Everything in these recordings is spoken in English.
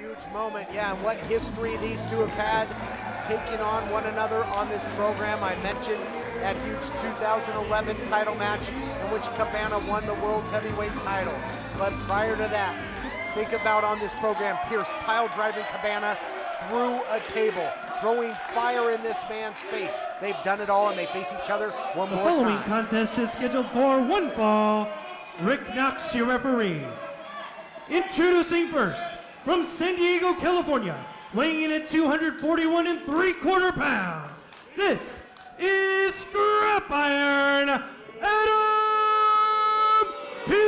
Huge moment, yeah, and what history these two have had taking on one another on this program. I mentioned that huge 2011 title match in which Cabana won the world's heavyweight title. But prior to that, think about on this program, Pearce pile driving Cabana through a table, throwing fire in this man's face. They've done it all and they face each other one more time. The following contest is scheduled for one fall. Rick Knox, your referee. Introducing first, from San Diego, California, weighing in at 241 3/4 pounds. This is Scrap Iron Adam Pearce.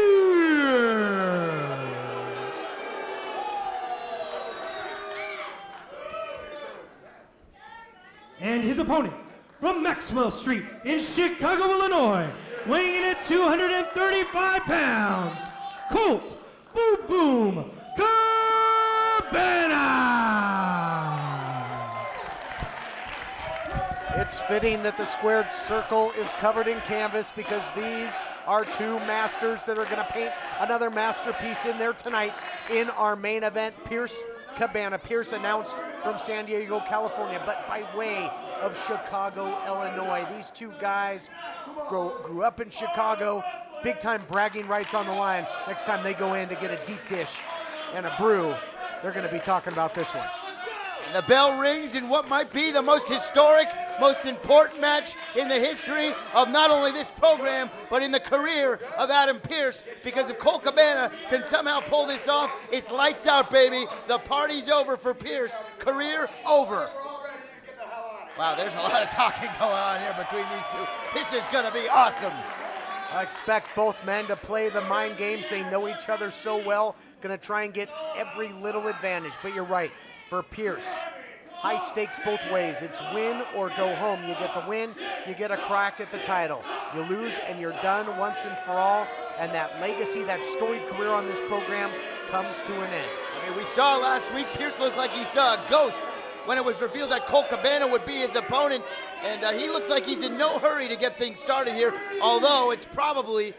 And his opponent, from Maxwell Street in Chicago, Illinois, weighing in at 235 pounds, Colt Boom Boom Cabana. It's fitting that the squared circle is covered in canvas because these are two masters that are going to paint another masterpiece in there tonight in our main event. Pearce Cabana. Pearce announced from San Diego, California, but by way of Chicago, Illinois. These two guys grew up in Chicago. Big time bragging rights on the line. Next time they go in to get a deep dish and a brew, they're going to be talking about this one. And the bell rings in what might be the most historic, most important match in the history of not only this program, but in the career of Adam Pearce. Because if Colt Cabana can somehow pull this off, it's lights out, baby. The party's over for Pearce. Career over. Wow, there's a lot of talking going on here between these two. This is going to be awesome. I expect both men to play the mind games. They know each other so well. Going to try and get every little advantage. But you're right, for Pearce, high stakes both ways. It's win or go home. You get the win, you get a crack at the title. You lose and you're done once and for all. And that legacy, that storied career on this program comes to an end. I mean, we saw last week, Pearce looked like he saw a ghost when it was revealed that Colt Cabana would be his opponent. And he looks like he's in no hurry to get things started here, although it's probably,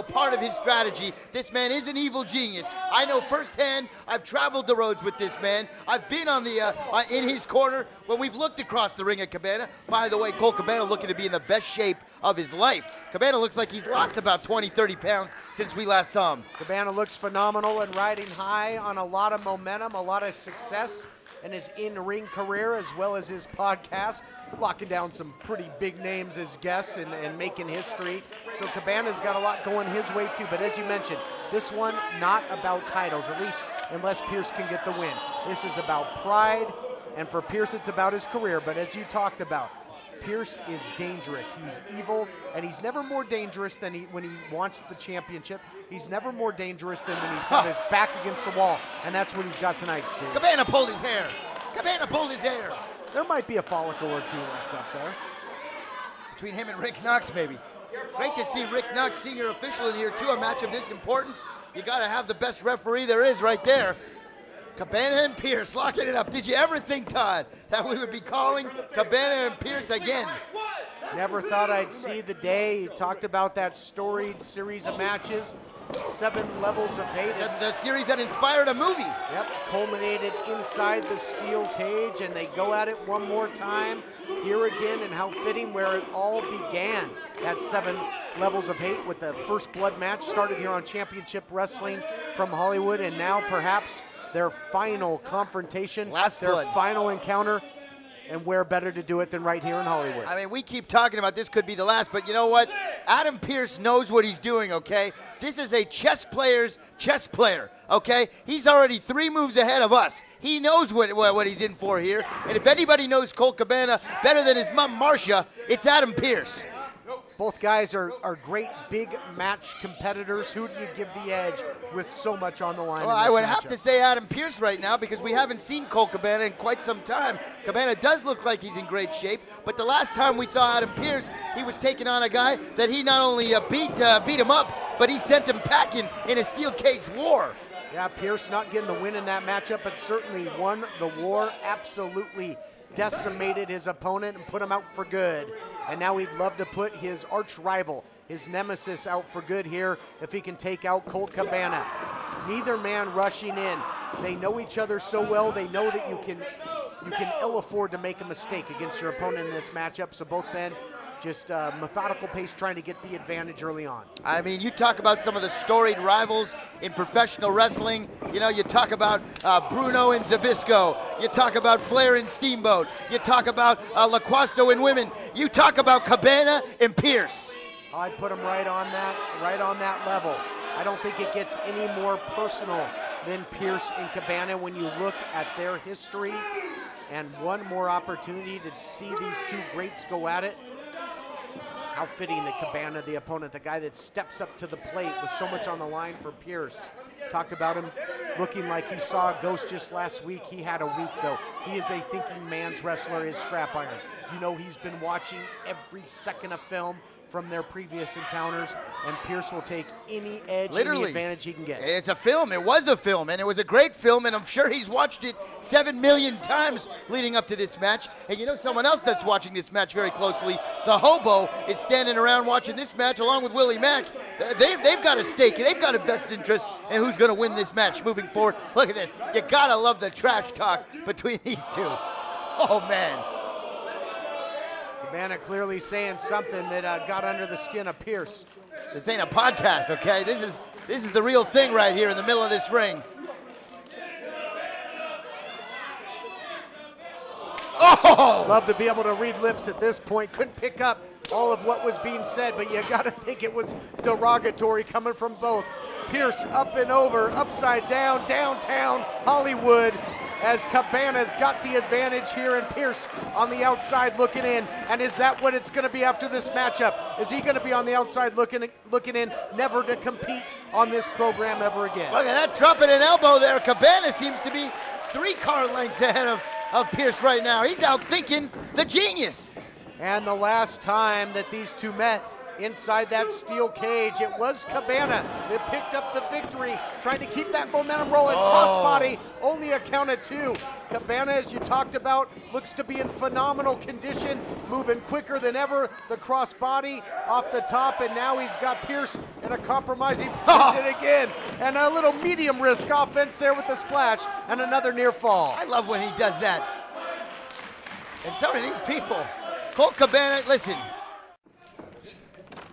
part of his strategy. This man is an evil genius. I know firsthand. I've traveled the roads with this man. I've been on the in his corner when we've looked across the ring at Cabana. By the way, Colt Cabana looking to be in the best shape of his life. Cabana looks like he's lost about 20, 30 pounds since we last saw him. Cabana looks phenomenal and riding high on a lot of momentum, a lot of success in his in-ring career as well as his podcast, locking down some pretty big names as guests and making history. So Cabana's got a lot going his way too, but as you mentioned, this one not about titles, at least unless Pearce can get the win. This is about pride, and for Pearce it's about his career, but as you talked about, Pearce is dangerous. He's evil, and he's never more dangerous than when he wants the championship. He's never more dangerous than when he's got his back against the wall, and that's what he's got tonight, Steve. Cabana pulled his hair. Cabana pulled his hair. There might be a follicle or two left up there. Between him and Rick Knox, maybe. Great to see Rick Knox, senior official, in here, too. A match of this importance. You got to have the best referee there is right there. Cabana and Pearce locking it up. Did you ever think, Todd, that we would be calling Cabana and Pearce again? Never thought I'd see the day. You talked about that storied series of matches, 7 levels of hate. The series that inspired a movie. Yep, culminated inside the steel cage, and they go at it one more time here again, and how fitting where it all began. That 7 levels of hate with the first blood match started here on Championship Wrestling from Hollywood, and now perhaps their final confrontation, their final encounter, and where better to do it than right here in Hollywood. I mean, we keep talking about this could be the last, but you know what? Adam Pearce knows what he's doing, okay? This is a chess player's chess player, okay? He's already 3 moves ahead of us. He knows what he's in for here, and if anybody knows Colt Cabana better than his mom, Marcia, it's Adam Pearce. Both guys are great big match competitors. Who do you give the edge with so much on the line? Well, I would have to say Adam Pearce right now because we haven't seen Colt Cabana in quite some time. Cabana does look like he's in great shape, but the last time we saw Adam Pearce, he was taking on a guy that he not only beat him up, but he sent him packing in a steel cage war. Yeah, Pearce not getting the win in that matchup, but certainly won the war. Absolutely decimated his opponent and put him out for good. And now he'd love to put his arch rival, his nemesis, out for good here if he can take out Colt Cabana. Neither man rushing in. They know each other so well. They know that you can ill afford to make a mistake against your opponent in this matchup. So both men just methodical pace, trying to get the advantage early on. I mean, you talk about some of the storied rivals in professional wrestling. You know, you talk about Bruno and Zbyszko. You talk about Flair and Steamboat. You talk about LaQuasto and Women. You talk about Cabana and Pearce. I'd put them right on that level. I don't think it gets any more personal than Pearce and Cabana when you look at their history, and one more opportunity to see these two greats go at it. How fitting that Cabana, the opponent, the guy that steps up to the plate with so much on the line for Pearce. Talked about him looking like he saw a ghost just last week. He had a week, though. He is a thinking man's wrestler, is Scrap Iron. You know he's been watching every second of film from their previous encounters, and Pearce will take any edge, any advantage he can get. It's a film. It was a film, and it was a great film, and I'm sure he's watched it 7 million times leading up to this match. And you know someone else that's watching this match very closely, the Hobo, is standing around watching this match along with Willie Mack. They've got a stake. They've got a vested interest in who's going to win this match moving forward. Look at this. You got to love the trash talk between these two. Oh, man. Cabana clearly saying something that got under the skin of Pearce. This ain't a podcast, okay? This is the real thing right here in the middle of this ring. Oh! Love to be able to read lips at this point. Couldn't pick up all of what was being said, but you got to think it was derogatory coming from both. Pearce up and over, upside down, downtown Hollywood, as Cabana's got the advantage here, and Pearce on the outside looking in. And is that what it's going to be after this matchup? Is he going to be on the outside looking in, never to compete on this program ever again? Look at that, dropping an elbow there. Cabana seems to be 3 car lengths ahead of Pearce right now. He's out thinking the genius. And the last time that these two met inside that steel cage, it was Cabana that picked up the victory, trying to keep that momentum rolling. Crossbody, only a count of 2. Cabana, as you talked about, looks to be in phenomenal condition, moving quicker than ever. The crossbody off the top, and now he's got Pearce in a compromising position again. And a little medium risk offense there with the splash, and another near fall. I love when he does that. And so do these people. Colt Cabana, listen.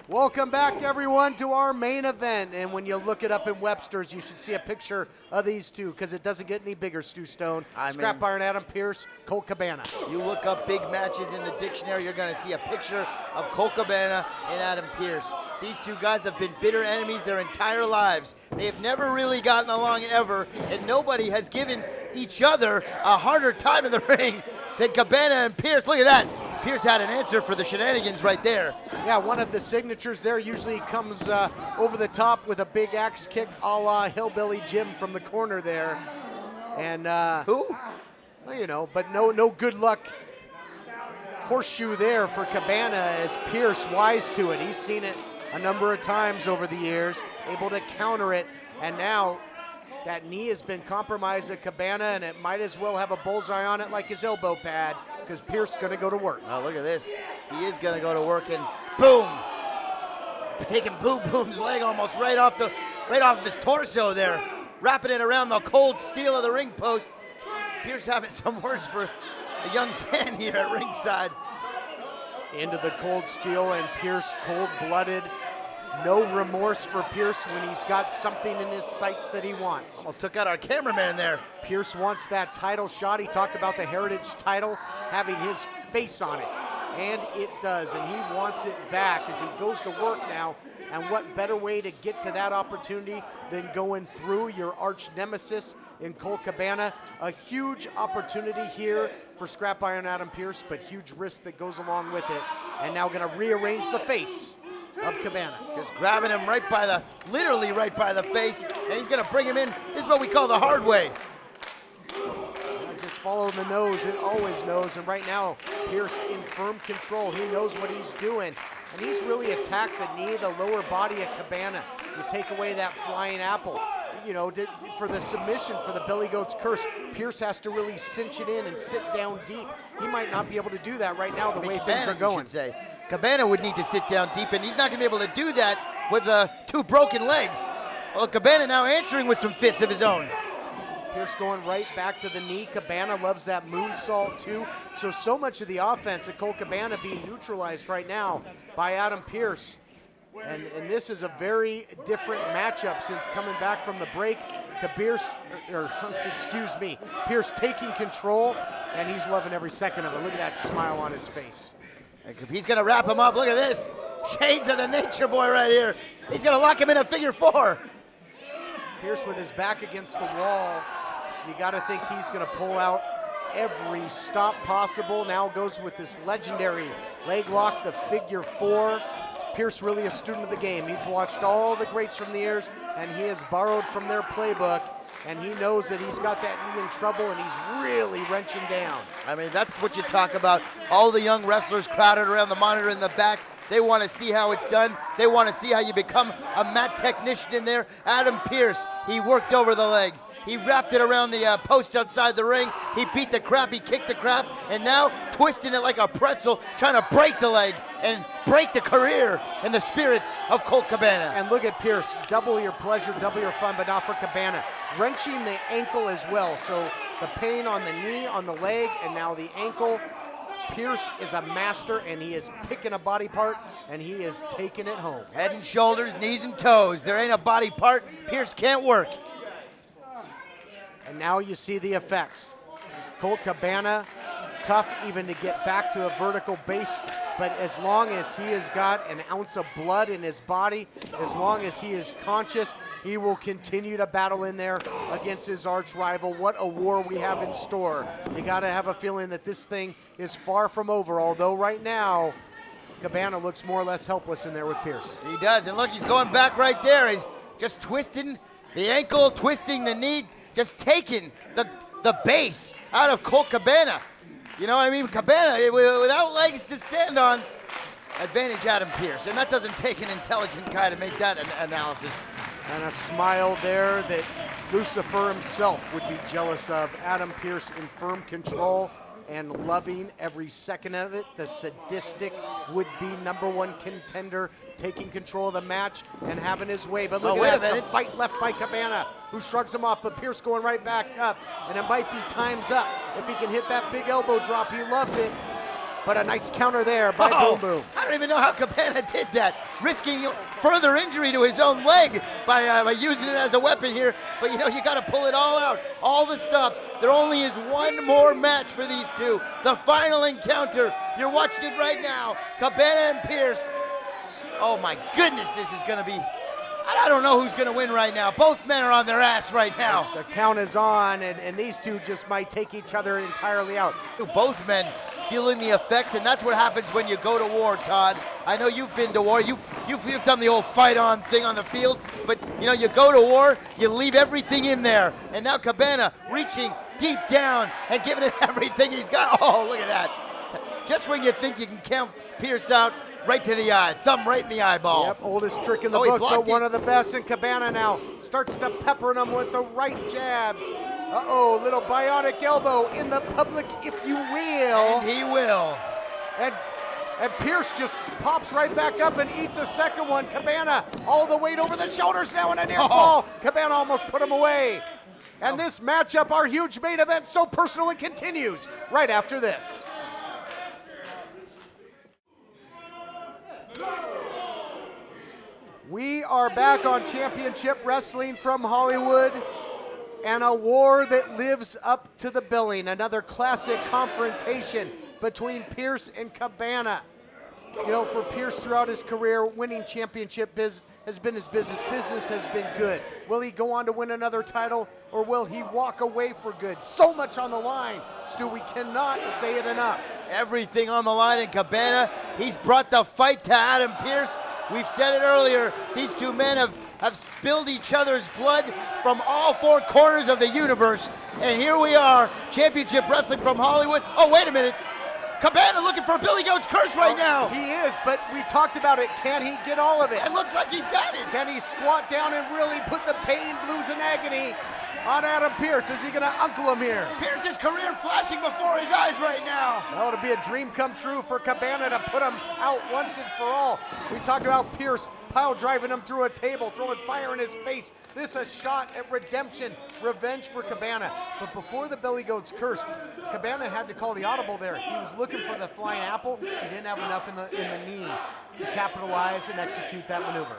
Welcome back, everyone, to our main event. And when you look it up in Webster's, you should see a picture of these two, because it doesn't get any bigger, Stu Stone. Scrap Iron Adam Pearce, Colt Cabana. You look up big matches in the dictionary, you're going to see a picture of Colt Cabana and Adam Pearce. These two guys have been bitter enemies their entire lives. They have never really gotten along ever, and nobody has given each other a harder time in the ring than Cabana and Pearce. Look at that. Pearce had an answer for the shenanigans right there. Yeah, one of the signatures there usually comes over the top with a big axe kick a la Hillbilly Jim from the corner there. And who? Well, you know, but no good luck horseshoe there for Cabana, as Pearce wise to it. He's seen it a number of times over the years, able to counter it, and now that knee has been compromised at Cabana, and it might as well have a bullseye on it like his elbow pad, because Pearce is going to go to work. Oh, look at this. He is going to go to work, and boom. Taking Boom Boom's leg almost right off of his torso there. Wrapping it around the cold steel of the ring post. Pearce having some words for a young fan here at ringside. Into the cold steel, and Pearce cold-blooded. No remorse for Pearce when he's got something in his sights that he wants. Almost took out our cameraman there. Pearce wants that title shot. He talked about the Heritage title having his face on it, and it does, and he wants it back as he goes to work now. And what better way to get to that opportunity than going through your arch nemesis in Colt Cabana? A huge opportunity here for Scrap Iron Adam Pearce, but huge risk that goes along with it. And now going to rearrange the face of Cabana. Just grabbing him literally right by the face, and he's going to bring him in. This is what we call the hard way. Just follow the nose, it always knows, and right now, Pearce in firm control. He knows what he's doing, and he's really attacked the knee, the lower body of Cabana. You take away that flying apple, you know, for the submission, for the Billy Goat's curse, Pearce has to really cinch it in and sit down deep. He might not be able to do that right now the way things are going. Cabana would need to sit down deep, and he's not going to be able to do that with 2 broken legs. Well, Cabana now answering with some fists of his own. Pearce going right back to the knee. Cabana loves that moonsault too. So much of the offense at Colt Cabana being neutralized right now by Adam Pearce. And this is a very different matchup since coming back from the break. Pearce taking control, and he's loving every second of it. Look at that smile on his face. He's gonna wrap him up. Look at this. Shades of the nature boy right here. He's gonna lock him in a figure four. Pearce with his back against the wall. You gotta think he's gonna pull out every stop possible. Now goes with this legendary leg lock, the figure four. Pearce really a student of the game. He's watched all the greats from the years, and he has borrowed from their playbook, and he knows that he's got that knee in trouble, and he's really wrenching down. I mean, that's what you talk about. All the young wrestlers crowded around the monitor in the back. They want to see how it's done. They want to see how you become a mat technician in there. Adam Pearce, he worked over the legs. He wrapped it around the post outside the ring. He beat the crap, he kicked the crap, and now twisting it like a pretzel, trying to break the leg and break the career and the spirits of Colt Cabana. And look at Pearce, double your pleasure, double your fun, but not for Cabana. Wrenching the ankle as well, so the pain on the knee, on the leg, and now the ankle. Pearce is a master, and he is picking a body part, and he is taking it home. Head and shoulders, knees and toes. There ain't a body part Pearce can't work. And now you see the effects. Colt Cabana, tough even to get back to a vertical base, but as long as he has got an ounce of blood in his body, as long as he is conscious, he will continue to battle in there against his arch rival. What a war we have in store. You gotta have a feeling that this thing is far from over, although right now, Cabana looks more or less helpless in there with Pearce. He does, and look, he's going back right there. He's just twisting the ankle, twisting the knee, just taking the base out of Colt Cabana. You know what I mean? Cabana, without legs to stand on, advantage Adam Pearce, and that doesn't take an intelligent guy to make that analysis. And a smile there that Lucifer himself would be jealous of. Adam Pearce in firm control and loving every second of it. The sadistic would-be #1 contender taking control of the match and having his way. But look at that, some fight left by Cabana, who shrugs him off, but Pearce going right back up. And it might be time's up if he can hit that big elbow drop. He loves it. But a nice counter there by Boom Boom. I don't even know how Cabana did that, risking further injury to his own leg by using it as a weapon here. But you know, you got to pull it all out, all the stops. There only is one more match for these two. The final encounter. You're watching it right now. Cabana and Pearce. Oh my goodness, this is going to be, I don't know who's going to win right now. Both men are on their ass right now. The count is on, and these two just might take each other entirely out. Both men feeling the effects, and that's what happens when you go to war, Todd. I know you've been to war. You've done the old fight-on thing on the field, but you know, you go to war, you leave everything in there. And now Cabana reaching deep down and giving it everything he's got. Oh, look at that. Just when you think you can count Pearce out, right to the eye, thumb right in the eyeball. Yep, oldest trick in the book, but one of the best. And Cabana now starts to peppering him with the right jabs. Uh-oh, little bionic elbow in the public, if you will. And he will. And Pearce just pops right back up and eats a second one. Cabana all the weight over the shoulders now in a near fall. Cabana almost put him away. And this matchup, our huge main event, So Personal, it continues right after this. We are back on Championship Wrestling from Hollywood, and a war that lives up to the billing. Another classic confrontation between Pearce and Cabana. You know, for Pearce throughout his career, winning championship has been his business. Business has been good. Will he go on to win another title, or will he walk away for good? So much on the line, Stu, we cannot say it enough. Everything on the line in Cabana. He's brought the fight to Adam Pearce. We've said it earlier, these two men have spilled each other's blood from all four corners of the universe. And here we are, Championship Wrestling from Hollywood. Oh, wait a minute. Cabana looking for Billy Goat's curse right now. He is, but we talked about it. Can he get all of it? It looks like he's got it. Can he squat down and really put the pain, blues, and agony on Adam Pearce. Is he going to uncle him here? Pearce's career flashing before his eyes right now. Well, it'll be a dream come true for Cabana to put him out once and for all. We talked about Pearce pile driving him through a table, throwing fire in his face. This is a shot at redemption, revenge for Cabana. But before the Belly Goat's curse, Cabana had to call the audible there. He was looking for the flying apple. He didn't have enough in the knee to capitalize and execute that maneuver.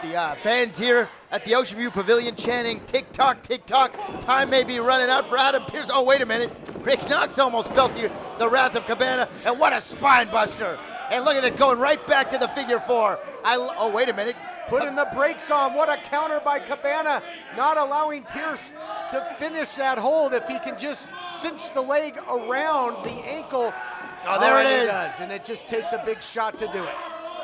The fans here at the Ocean View Pavilion chanting, tick tock, time may be running out for Adam Pearce. Oh, wait a minute. Rick Knox almost felt the wrath of Cabana, and what a spine buster. And look at it going right back to the figure four. Oh, wait a minute. Putting the brakes on. What a counter by Cabana, not allowing Pearce to finish that hold. If he can just cinch the leg around the ankle. Oh, there it is. Does, and it just takes a big shot to do it.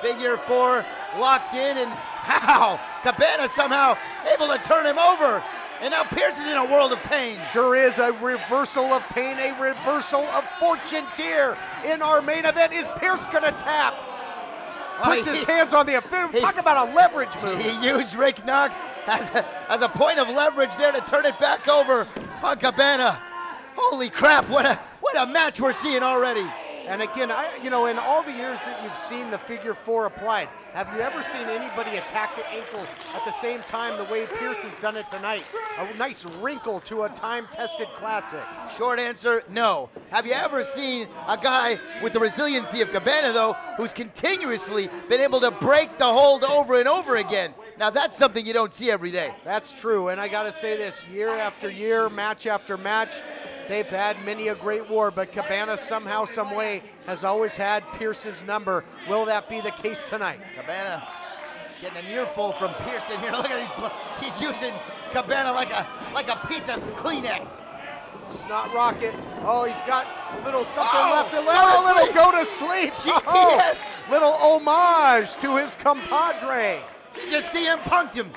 Figure four locked in, and how? Cabana somehow able to turn him over. And now Pearce is in a world of pain. Sure is a reversal of pain, a reversal of fortunes here in our main event. Is Pearce gonna tap? Puts his hands on the offense. Talk about a leverage move. He used Rick Knox as a point of leverage there to turn it back over on Cabana. Holy crap, what a match we're seeing already. And again, in all the years that you've seen the figure four applied, have you ever seen anybody attack the ankle at the same time the way Pearce has done it tonight? A nice wrinkle to a time-tested classic. Short answer, no. Have you ever seen a guy with the resiliency of Cabana, though, who's continuously been able to break the hold over and over again? Now, that's something you don't see every day. That's true, and I got to say this, year after year, match after match, they've had many a great war, but Cabana somehow, some way, has always had Pearce's number. Will that be the case tonight? Cabana getting an earful from Pearce in here. Look at he's using Cabana like a piece of Kleenex. Snot rocket. Oh, he's got a little something left. A little go to sleep. GTS. Little homage to his compadre. You just see him punked him.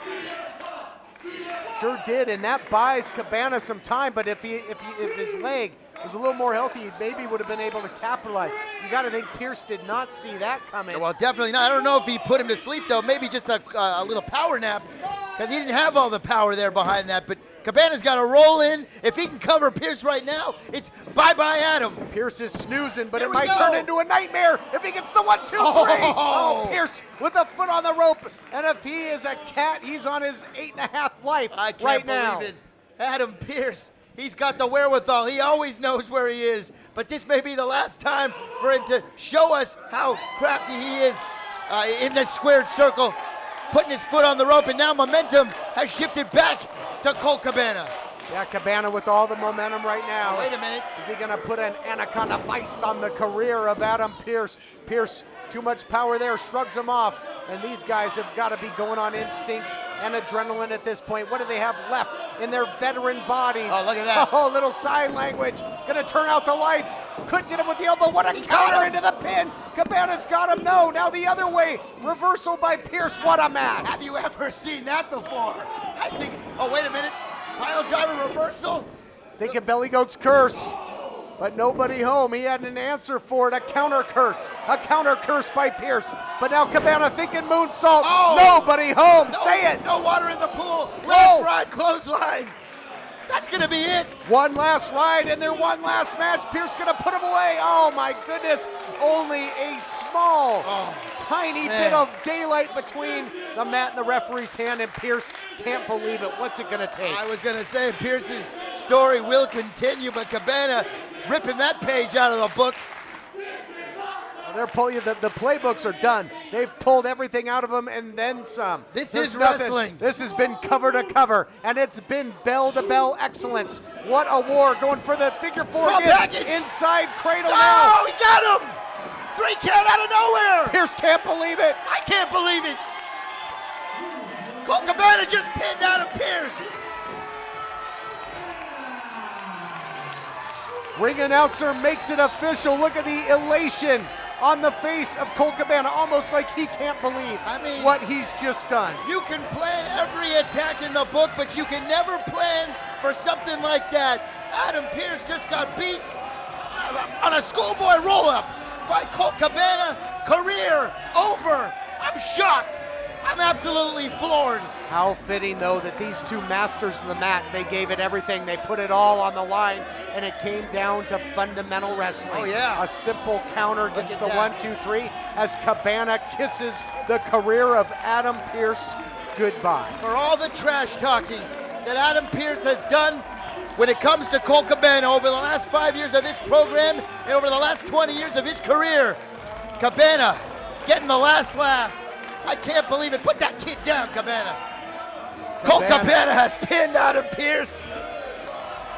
Sure did, and that buys Cabana some time, but if his leg was a little more healthy, he maybe would have been able to capitalize. You got to think Pearce did not see that coming. Well, definitely not. I don't know if he put him to sleep, though. Maybe just a little power nap, because he didn't have all the power there behind that. But Cabana's got to roll in. If he can cover Pearce right now, it's bye-bye Adam. Pearce is snoozing, but it might turn into a nightmare if he gets the 1, 2, 3. Oh, Pearce with a foot on the rope. And if he is a cat, he's on his 8.5 life right now. I can't believe it. Adam Pearce, he's got the wherewithal. He always knows where he is. But this may be the last time for him to show us how crafty he is in this squared circle, putting his foot on the rope, and now momentum has shifted back to Colt Cabana. Yeah, Cabana with all the momentum right now. Wait a minute. Is he going to put an anaconda vice on the career of Adam Pearce? Pearce, too much power there, shrugs him off. And these guys have got to be going on instinct and adrenaline at this point. What do they have left in their veteran bodies? Oh, look at that. Oh, little sign language. Going to turn out the lights. Couldn't get him with the elbow. What a counter into the pin. Cabana's got him. No, now the other way. Reversal by Pearce. What a match. Have you ever seen that before? I think, oh, wait a minute. Pile driver reversal. Thinking Belly Goat's curse. But nobody home. He had an answer for it. A counter curse by Pearce. But now Cabana thinking moonsault. Oh. Nobody home. Say it. No water in the pool. Last ride, clothesline. That's going to be it. One last ride and their one last match. Pearce going to put him away. Oh, my goodness. Only a small, tiny bit of daylight between the mat and the referee's hand, and Pearce can't believe it. What's it going to take? I was going to say Pearce's story will continue, but Cabana ripping that page out of the book. They're pulling the playbooks are done. They've pulled everything out of them and then some. This is wrestling. This has been cover to cover, and it's been bell to bell excellence. What a war, going for the figure four again. Inside cradle now. Oh, he got him! 3 count out of nowhere. Pearce can't believe it. I can't believe it. Colt Cabana just pinned Adam Pearce. Ring announcer makes it official. Look at the elation on the face of Colt Cabana, almost like he can't believe what he's just done. You can plan every attack in the book, but you can never plan for something like that. Adam Pearce just got beat on a schoolboy roll-up by Colt Cabana. Career over. I'm shocked. I'm absolutely floored. How fitting, though, that these two masters of the mat, they gave it everything. They put it all on the line, and it came down to fundamental wrestling. Oh, yeah. A simple counter against the that. 1-2-3 as Cabana kisses the career of Adam Pearce goodbye. For all the trash talking that Adam Pearce has done when it comes to Colt Cabana over the last 5 years of this program and over the last 20 years of his career, Cabana getting the last laugh. I can't believe it. Put that kid down, Cabana. Colt Cabana has pinned Adam Pearce.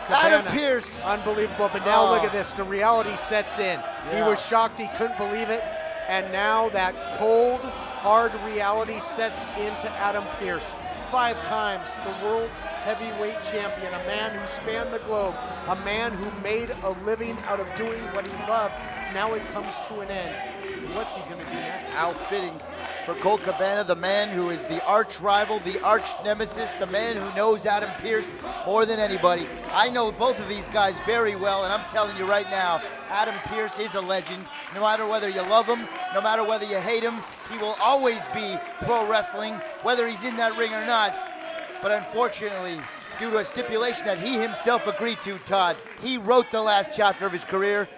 Adam Pearce. Unbelievable, but now look at this. The reality sets in. He Yeah. was shocked. He couldn't believe it. And now that cold, hard reality sets into Adam Pearce. 5 times the world's heavyweight champion, a man who spanned the globe, a man who made a living out of doing what he loved. Now it comes to an end. What's he going to do next? How fitting for Colt Cabana, the man who is the arch rival, the arch nemesis, the man who knows Adam Pearce more than anybody. I know both of these guys very well, and I'm telling you right now, Adam Pearce is a legend. No matter whether you love him, no matter whether you hate him, he will always be pro wrestling, whether he's in that ring or not. But unfortunately, due to a stipulation that he himself agreed to, Todd, he wrote the last chapter of his career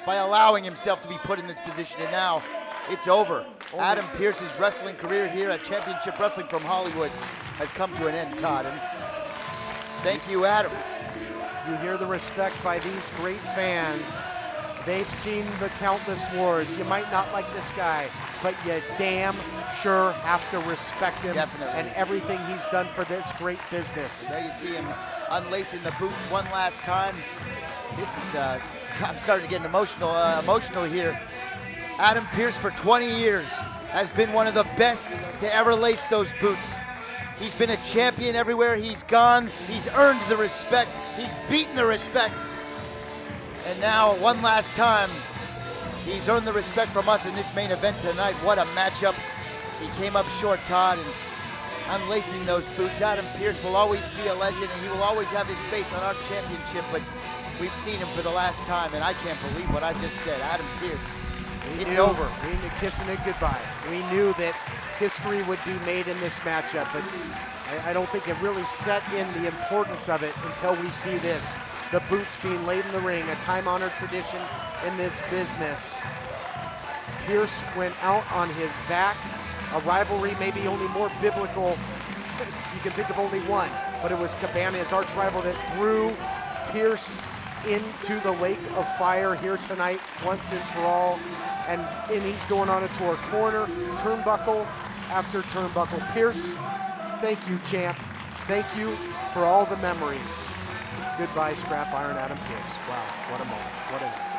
by allowing himself to be put in this position, and now it's over. Adam Pearce's wrestling career here at Championship Wrestling from Hollywood has come to an end, Todd. And thank you, Adam. You hear the respect by these great fans. They've seen the countless wars. You might not like this guy, but you damn sure have to respect him. Definitely. And everything he's done for this great business. There you see him unlacing the boots one last time. This is, I'm starting to get emotional here. Adam Pearce for 20 years has been one of the best to ever lace those boots. He's been a champion everywhere he's gone. He's earned the respect. He's beaten the respect. And now, one last time, he's earned the respect from us in this main event tonight. What a matchup. He came up short, Todd, and unlacing those boots. Adam Pearce will always be a legend, and he will always have his face on our championship, but we've seen him for the last time, and I can't believe what I just said. Adam Pearce, it's over. We knew kissing it goodbye. We knew that history would be made in this matchup, but I don't think it really set in the importance of it until we see this. The boots being laid in the ring, a time-honored tradition in this business. Pearce went out on his back. A rivalry maybe only more biblical. You can think of only one, but it was Cabana, his arch rival, that threw Pearce into the lake of fire here tonight once and for all. And he's going on a tour. Corner, turnbuckle after turnbuckle. Pearce, thank you, champ. Thank you for all the memories. Goodbye, Scrap Iron Adam Pearce. Wow, what a moment. What a night.